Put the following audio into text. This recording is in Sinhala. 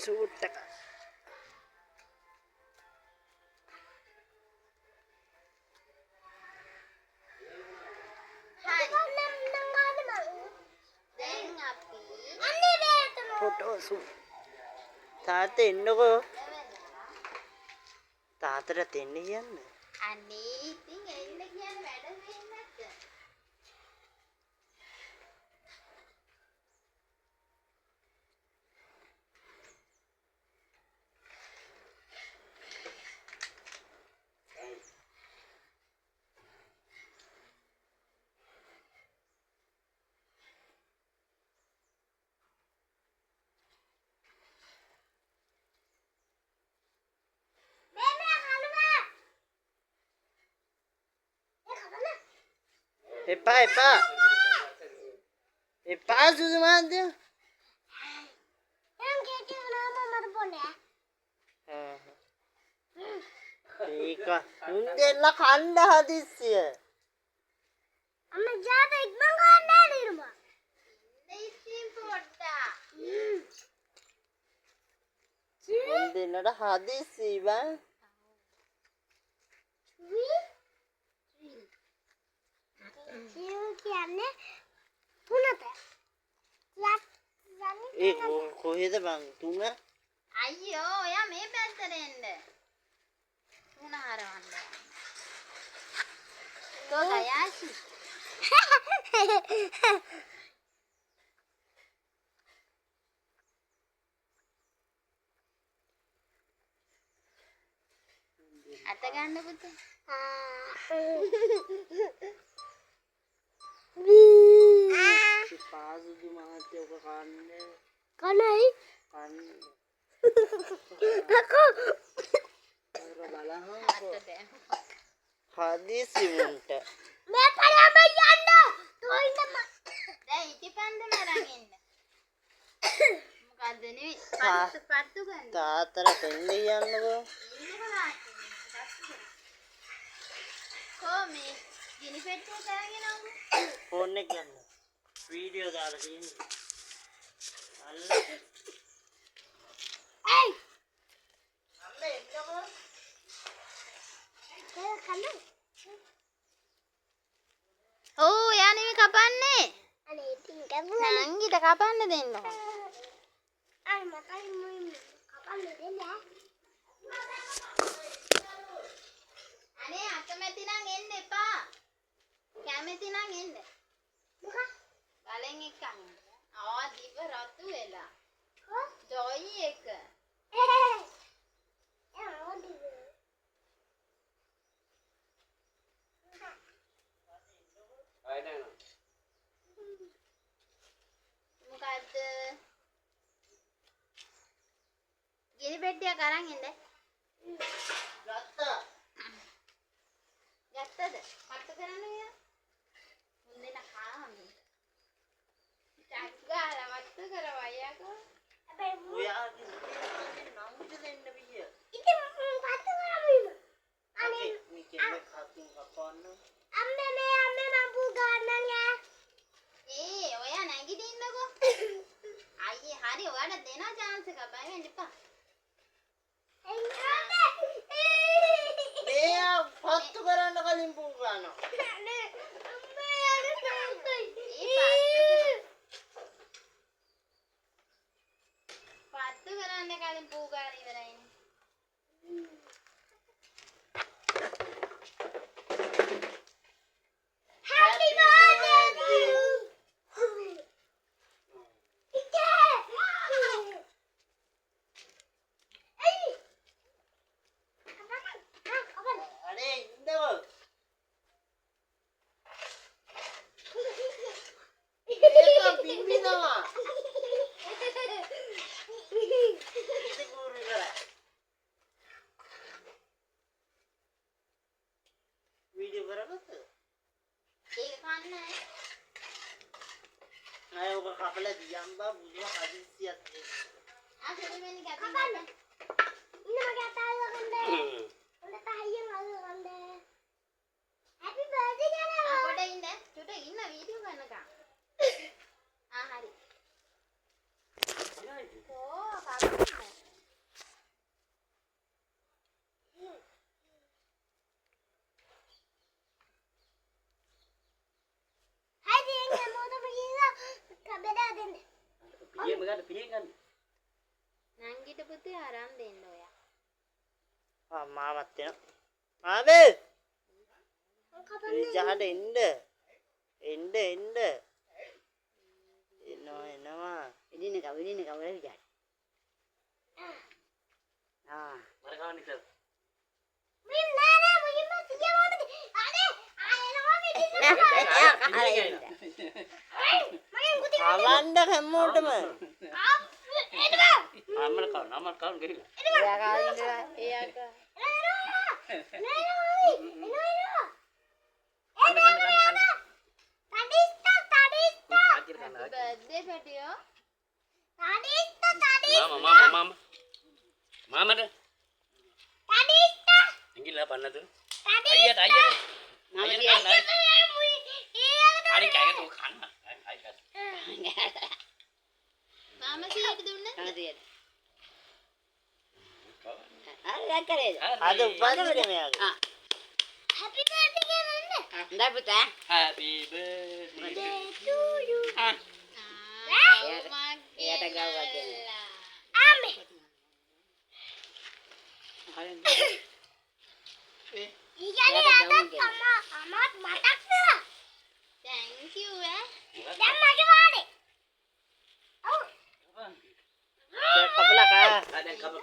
සූට් එක. Photo shoot. තාත්තේ එන්නකෝ. තාත්තට දෙන්න කියන්න. අනේ ඉතින් එන්න කියන්න වැඩ වෙන්නේ නැද්ද? එපා සුදු මාත්‍ය. ඒක උන්දෙල්ල කණ්ඩ හදිස්සිය. අම්ම ජාත ඉක්මන් ගන්න නේද? ඉතින් පොඩ්ඩා. උන්දෙන්නට හදිස්සි බං. කියන්නේ තුනට. ඒ කොහෙද බං තුන? අයියෝ ඔයා මේ පැත්තට එන්න. තුන හරවන්න. කොහොයාසි? අත ගන්න පුතේ. පාසුදු මහත්තයා ඔක කන්නේ. කනයි. කන්නේ. අකෝ. අර බලහංකෝ. හදිසි මුන්ට. මේ පළම යන්න. තෝින්න මම. දැන් ඉටිපන්දම අරන් එන්න. මොකද්ද නෙවෙයි පත්තු ගන්න. තාත්තට දෙන්න යන්නකෝ. කොමේ ගිනි පෙට්ටිය කරගෙන ආවම ෆෝන් එක ගන්න. වීඩියෝ දාලා තියෙන්නේ. අල්ල. ඇයි. අම්මේ එන්නකෝ. ඒක කන්න. ඕ යා නෙමෙයි කපන්නේ. අනේ ඉතින් කැපුවා. නංගිට කපන්න දෙන්න ඕන. අය මටයි මුයි කපන්න දෙන්නේ. අනේ අකමැති නම් එන්න එපා. කැමති නම් එන්න. මොකක්? බලෙන් එක්කන්. දිව රතු වෙලා. කො? ජොයි එක. මොකද්ද? ගිනි පෙට්ටියක් අරන් එන්න. ගත්තා. ගත්තද? පත්තු කරන්න ගියා. මුන්දේන කාමි. චක්ගාලා වත්තු කරවයියකෝ. හැබැයි ඔයාගේ නම්ද දෙන්න බිය. ඉතින් පත්තු කරමුද? අනේ මේකෙන් කකින් කපන්න. අම්මේ මම පු ගන්න යා. ඔයා නැගිටින්නකෝ. අයියේ හරි ඔයාලට දෙන chance එක බය වෙන්න එපා. මෙයා පත්තු කරන්න කලින් පූ ගන්නවා. පත්තු කරන්න කලින් පූ ගාලා ඉවරයිනේ. Happy birthday to you. අනේ ඉන්නකෝ. ඒක පිම්බිනවා. ඉතින් කෝරු කරා. වීඩියෝ කරගත්තද? ඒක කන්නේ. අය ඔක කපලා දියම් බා බුදුම හදිස්සියක් තියෙනවා. සුදුමෙනි ගැටින්න. ඉන්න මගේ අතාරිය ගන්න. උන්ට තහියෙන් අල්ලගන්න. Happy birthday කරා. පොඩ ඉන්න. චුට ඉන්න වීඩියෝ ගන්නකම්. හරි. එනයිද? කපන්න. පියේ මගට පියේ ගන්න. නංගිට පුතේ ආරම් දෙන්න ඔයා. මාවත් එනවා. ආවේ. ඉජහට එන්න. එන්න. එනවා. ඉදින්න කව වල විජාට. මර ගන්න ඉතින්. මින් නෑ මුලින්ම සියවද අනේ ආයෙනවා මෙදින්න මගෙන් ගුටි අවන්ද හැමෝටම. අම්මල කවුන ගිහිල්ලා. එයා කාලින්ද එයා කා බර්ත්ඩේ පැටියෝ. මාමට ඉංගිලා පන්නතු. අයියට මම අරි කෑගට කන්න. මාමා සීයට දුන්නද? කරේද අද උපන්දිනේ මෙයාගේ. Happy birthday කියන්න. හොඳයි පුතා happy birthday to you. එයාට ගාවක් දෙන්න. Ame. ඊගානේ අදත් අම්මා මතක් වෙලා. Thank you දැන් මගේ වාඩේ. ඔව්. කපලා කා. දැන් කපලා